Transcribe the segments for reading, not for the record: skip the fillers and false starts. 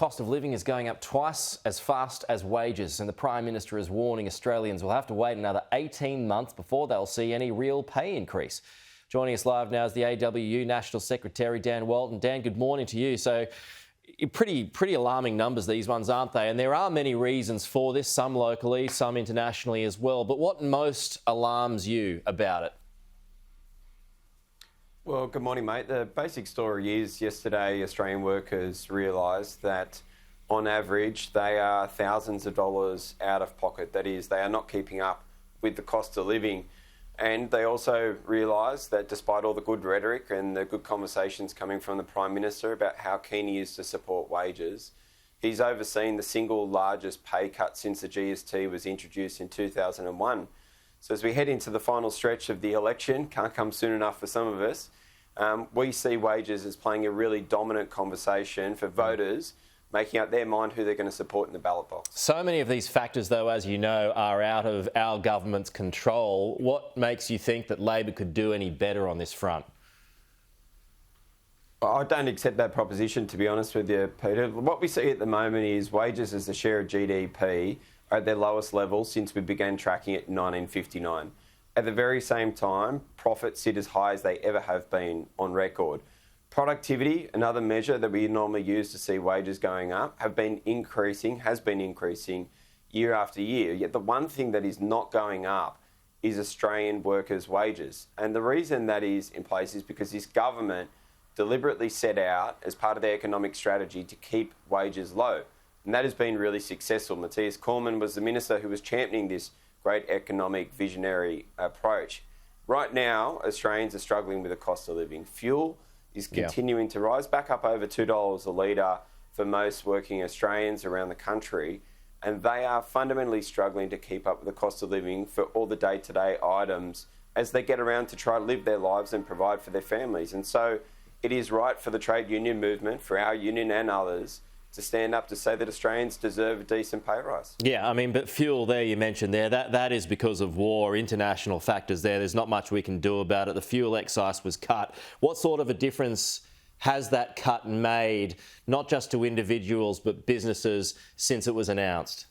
Cost of living is going up twice as fast as wages, and the Prime Minister is warning Australians will have to wait another 18 months before they'll see any real pay increase. Joining us live now is the AWU National Secretary, Dan Walton. Dan, good morning to you. So, pretty alarming numbers, these ones, aren't they? And there are many reasons for this, some locally, some internationally as well. But what most alarms you about it? Well, good morning, mate. The basic story is yesterday Australian workers realised that on average they are thousands of dollars out of pocket. That is, they are not keeping up with the cost of living. And they also realised that despite all the good rhetoric and the good conversations coming from the Prime Minister about how keen he is to support wages, he's overseen the single largest pay cut since the GST was introduced in 2001. So as we head into the final stretch of the election, can't come soon enough for some of us, we see wages as playing a really dominant conversation for voters, making up their mind who they're going to support in the ballot box. So many of these factors, though, as you know, are out of our government's control. What makes you think that Labor could do any better on this front? I don't accept that proposition, to be honest with you, Peter. What we see at the moment is wages as a share of GDP are at their lowest level since we began tracking it in 1959. At the very same time, profits sit as high as they ever have been on record. Productivity, another measure that we normally use to see wages going up, has been increasing year after year. Yet the one thing that is not going up is Australian workers' wages. And the reason that is in place is because this government deliberately set out, as part of their economic strategy, to keep wages low. And that has been really successful. Matthias Cormann was the minister who was championing this great economic visionary approach. Right now, Australians are struggling with the cost of living. Fuel is continuing to rise, back up over $2 a litre for most working Australians around the country. And they are fundamentally struggling to keep up with the cost of living for all the day-to-day items as they get around to try to live their lives and provide for their families. And so it is right for the trade union movement, for our union and others, to stand up to say that Australians deserve a decent pay rise. Yeah, I mean, but fuel there, you mentioned there, that is because of war, international factors there. There's not much we can do about it. The fuel excise was cut. What sort of a difference has that cut made, not just to individuals, but businesses since it was announced?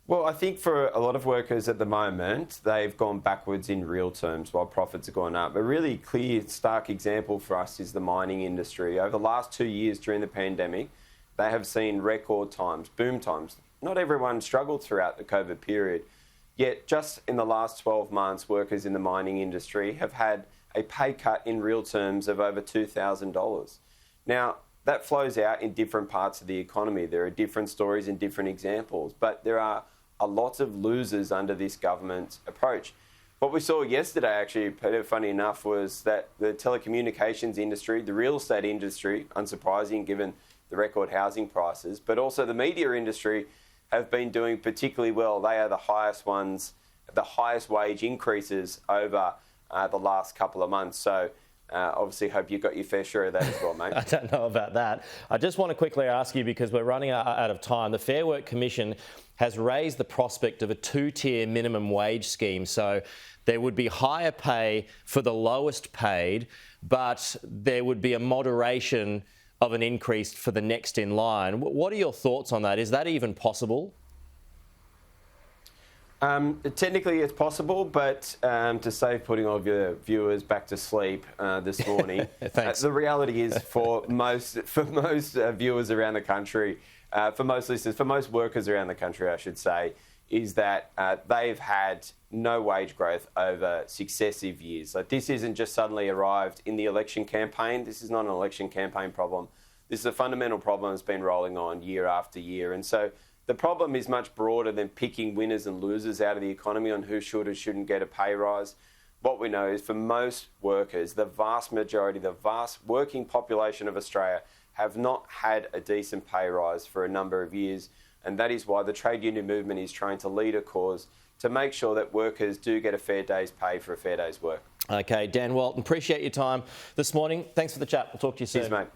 Well, I think for a lot of workers at the moment, they've gone backwards in real terms while profits are going up. A really clear, stark example for us is the mining industry. Over the last 2 years during the pandemic, they have seen record times, boom times. Not everyone struggled throughout the COVID period. Yet just in the last 12 months, workers in the mining industry have had a pay cut in real terms of over $2,000. Now, that flows out in different parts of the economy. There are different stories and different examples, but there are a lot of losers under this government's approach. What we saw yesterday, actually, Peter, funny enough, was that the telecommunications industry, the real estate industry, unsurprising given the record housing prices, but also the media industry have been doing particularly well. They are the highest ones, the highest wage increases over the last couple of months. So obviously hope you got your fair share of that as well, mate. I don't know about that. I just want to quickly ask you, because we're running out of time, the Fair Work Commission has raised the prospect of a two-tier minimum wage scheme. So there would be higher pay for the lowest paid, but there would be a moderation of an increase for the next in line. What are your thoughts on that? Is that even possible? Technically it's possible, but to save putting all of your viewers back to sleep this morning, the reality is for most viewers around the country, for most listeners, for most workers around the country, I should say, is that they've had no wage growth over successive years. Like, this isn't just suddenly arrived in the election campaign. This is not an election campaign problem. This is a fundamental problem that's been rolling on year after year. And so the problem is much broader than picking winners and losers out of the economy on who should or shouldn't get a pay rise. What we know is for most workers, the vast majority, the vast working population of Australia have not had a decent pay rise for a number of years. And that is why the trade union movement is trying to lead a cause to make sure that workers do get a fair day's pay for a fair day's work. Okay, Dan Walton, appreciate your time this morning. Thanks for the chat. We'll talk to you soon. Cheers, mate.